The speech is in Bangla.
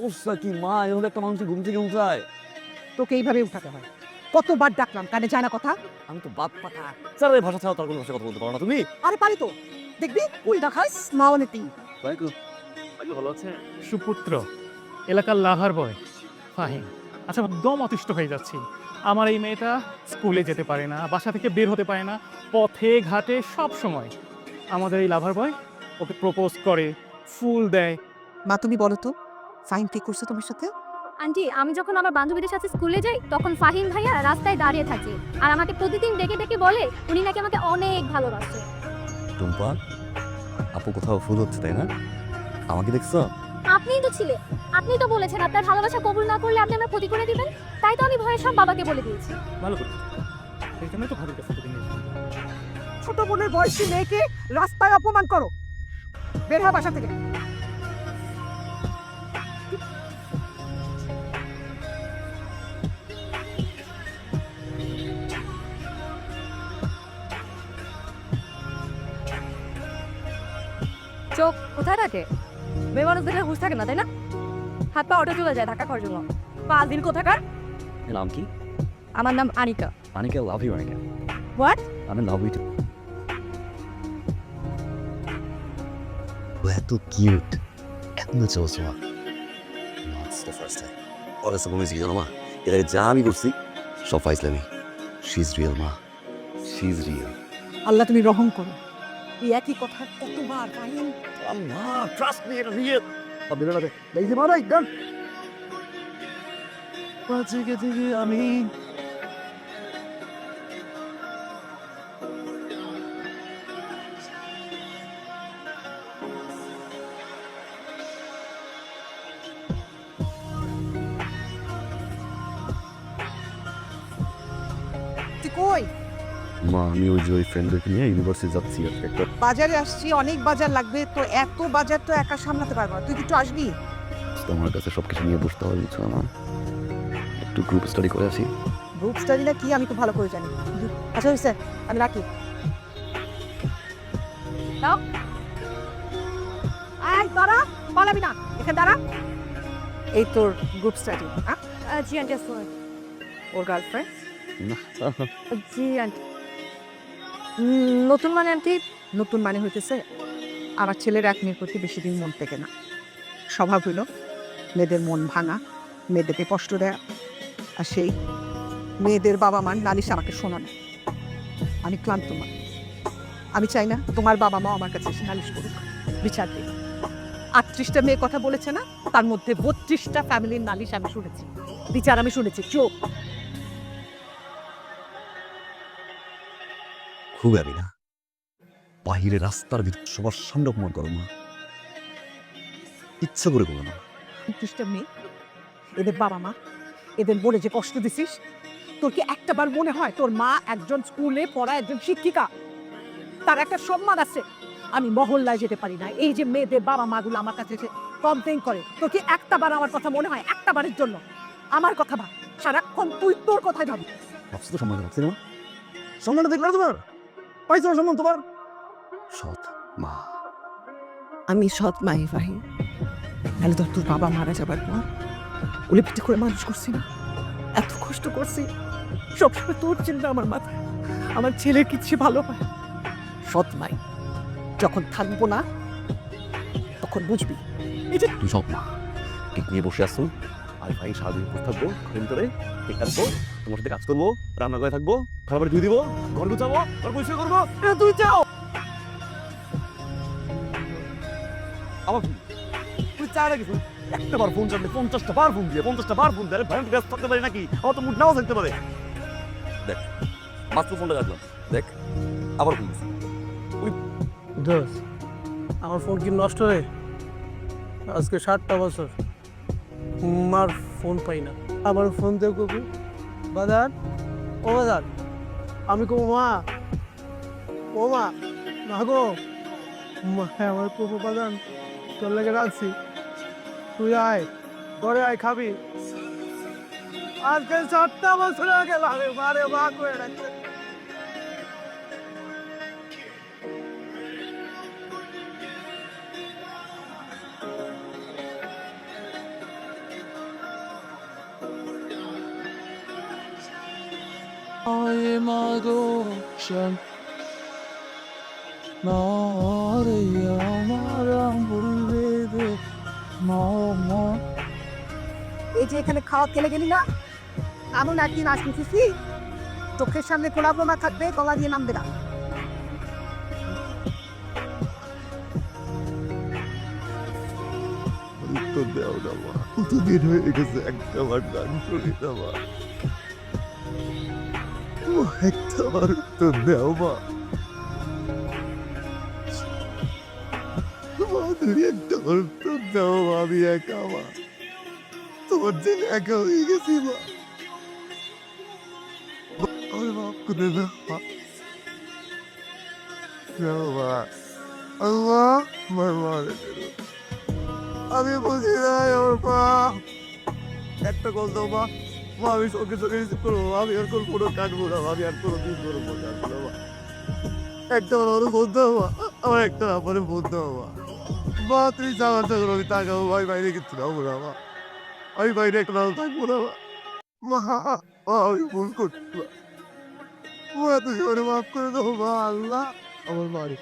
অবস্থা কি মা, এভাবে একটা মানুষ ঘুম থেকে উঠায়? তোকে এইভাবে উঠাতে হয়। কতবার ডাকলাম, কানে যায় না কথা? আমি তো বাপ পাঠা, স্যার এই ভাষা ছাড়া তার কোনো ভাষায় কথা বলতে পারো না তুমি? আরে পারি তো, দেখবি উল্টা খাস মা অনেকটি। ভালো আছে? সুপুত্র, এলাকার লাভার বয় ফাহিম। আচ্ছা, একদম অতিষ্ঠ হয়ে যাচ্ছি। আমার এই মেয়েটা স্কুলে যেতে পারে না, বাসা থেকে বের হতে পারে না, পথে ঘাটে সব সময় আমাদের এই লাভার বয় ওকে প্রপোজ করে, ফুল দেয়। মা তুমি বলো তো, ফাইন ঠিক করছে তোমার সাথে? আন্টি, আমি যখন আমার বান্ধবীদের সাথে স্কুলে যাই তখন ফাহিম ভাইয়া রাস্তায় দাঁড়িয়ে থাকে আর আমাকে প্রতিদিন ডেকে ডেকে বলে উনি নাকি আমাকে অনেক ভালোবাসে। টুম্পা, আপু কোথাও ফুল হচ্ছে তাই না? আমাকে দেখছো? আপনিই তো ছিলেন, আপনিই তো বলেছেন আপনার ভালোবাসা কবুল না করলে আপনি আমার ক্ষতি করে দিবেন। তাই তো আমি ভয়ে সব বাবাকে বলে দিয়েছি। ভালো করছে, সেই জন্যই তো ভাবির কাছে থেকে নিয়েছি। ছোট বোনের বয়সী মেয়েকে রাস্তায় অপমান করো, বের হওয়া বাসা থেকে। চোখ কোথায় থাকে? মেয়ে মানুষ দেখলে হুঁশ থাকে না, তাই না? হাত পা অটো চলে যায় ঢাকা খাওয়ার জন্য। দিন কোথাকার? নাম কি? আমার নাম Anika. Anika, love you Anika. What? আমি লাভ ইউ টু। ও এত কিউট, এত চৌস মা। That's the first time. ওর এসে বলেছি জানো মা, এর আগে যা আমি করছি সব ফাইজলামি। শি ইজ রিয়েল মা, শি ইজ রিয়েল। আল্লাহ তুমি রহম করো, এই একই কথা কতবার ফাইন। মা ট্রাস্ট মি, এটা রিয়েল। সব বেরো লাগে এই যে মারা একদম বাজে থেকে আমি তুই কই? মা, আমি ওই যে ওই ফ্রেন্ডদেরকে নিয়ে ইউনিভার্সিটি যাচ্ছি আর একটা বাজারে আসছি, অনেক বাজার লাগবে তো, এত বাজার তো একা সামলাতে পারবো না, তুই কি একটু আসবি? আমার কাছে সবকিছু নিয়ে বসতে হবে বুঝছো না, একটু গ্রুপ স্টাডি করে আসি। গ্রুপ স্টাডি না কি আমি তো ভালো করে জানি। আচ্ছা হয়েছে, আমি রাখি। নাও। এই দাঁড়া, পালাবি না, এখানে দাঁড়া। এই তোর গ্রুপ স্টাডি, হ্যাঁ? জি আন্টি, আসসালাম। ওর গার্লফ্রেন্ড? না জি আন্টি। নতুন মানে আন্টি? নতুন মানে হইতেছে আমার ছেলের এক মেয়ের প্রতি বেশি দিন মন থেকে না। স্বভাব হইল মেয়েদের মন ভাঙা, মেয়েদেরকে কষ্ট দেয়া, আর সেই মেয়েদের বাবা মার নালিশ আমাকে শোনানো। আমি ক্লান্ত মা, আমি চাই না তোমার বাবা মা আমার কাছে এসে নালিশ করুক, বিচার দিক। 38টা মেয়ে কথা বলেছে না, তার মধ্যে 32টা ফ্যামিলির নালিশ আমি শুনেছি, বিচার আমি শুনেছি। চোখ খুব আমি না, বাহিরে রাস্তার ভিতর সবার সামনে অপমান করো মা, ইচ্ছা করে করো না। 32টা মেয়ে, এদের বাবা মা, এদের বলে যে কষ্ট দিছিস, তোর কি একটাবার মনে হয় তোর মা একজন স্কুলে পড়া একজন শিক্ষিকা, তার একটা সম্মান আছে? আমি মহল্লায় যেতে পারি না, এই যে মেয়েদের বাবা মাগুলো আমার কাছে এসে কমপ্লেন করে, তোর কি একটাবার আমার কথা মনে হয়? একটাবারের জন্য আমার কথা ভাব, সারাক্ষণ তুই তোর কথাই ভাবি। ভাবছি তো সম্মান রাখছি না মা, সম্মানটা দেখলে না তোমার, পাইছো না সম্মান তোমার? সৎ মা। আমি সৎ মাই ভাই, তাহলে তোর বাবা মারা যাবার পর উলে পিঠে করে মানুষ করছি না, এত কষ্ট করছি, সবসময় তোর চিন্তা আমার মাথায়, আমার ছেলের কিছু ভালো পায়। সৎ মাই যখন থাকবো না তখন বুঝবি। এই যে তুই সৎ মা, কেক নিয়ে বসে আসছো, আর ভাই সারাদিন বসে থাকবো ঘরের ভিতরে, কেক কাটবো, তোমার সাথে কাজ করবো, রান্না করে থাকবো, খাবার ধুয়ে দিবো, ঘর গুছাবো, ঘর পরিষ্কার করবো, এটা তুই চাও? আমার তুই চায় না কিছু, একটা বার ফোন চাপলে 50টা বার ফোন দিয়ে 50টা বার ফোন দিয়ে, আরে ভাই আমি ব্যস্ত থাকতে পারি নাকি? আমার তো মুড নাও থাকতে পারে। দেখ মাত্র ফোনটা কাটলাম, দেখ আবার ফোন দিছি। দোষ, আমার ফোন কি নষ্ট হয়ে আজকে 7টা বছর মার ফোন পাই না, আমার ফোন দিয়ে কবি বাজার, ও বাজার, আমি কব মা, ও মা, মা গো, হ্যাঁ আমার কবু বাজান তোর লেগে রাখছি, তুই আয় ঘরে আয় খাবি। আজকে 7টা বছর আগে লাগে মারে মা করে রাখছে। এই যে এখানে খাওয়া খেলে গেলি না, এমন একদিন আসতেছি চোখের সামনে গোলাপ না থাকবে, গলা দিয়ে নামবে না। তো দেও না মা, কতদিন হয়ে গেছে একটা বার গান করি না মা। একটা বার তো দেও মা। তুমি একটা বার তো দেও মা, আমি একা মা, তোমার জন্য একা হয়ে গেছি মা। আমার মাফ করে দাও মা। দেও মা, আল্লাহ আমার মারে দিল। আমি বুঝি নাই ওর মা। একটা কল দাও মা, মা আমি চোখে চোখে রিসিভ করবো, আমি আর কোনো কাটবো না, আমি আর কোনো দিন করবো না মা। একটা আমার ফোন দাও মা, আমার একটা আমার ফোন দাও মা। মা তুমি যাওয়ার যখন আমি তাকাবো, আমি বাইরে কিছু যাবো না মা, আমি বাইরে একটা নাও থাকবো না মা। মা মা আমি ভুল করছি মা, তুমি আমার মাফ করে দাও মা। আল্লাহ আমার মারি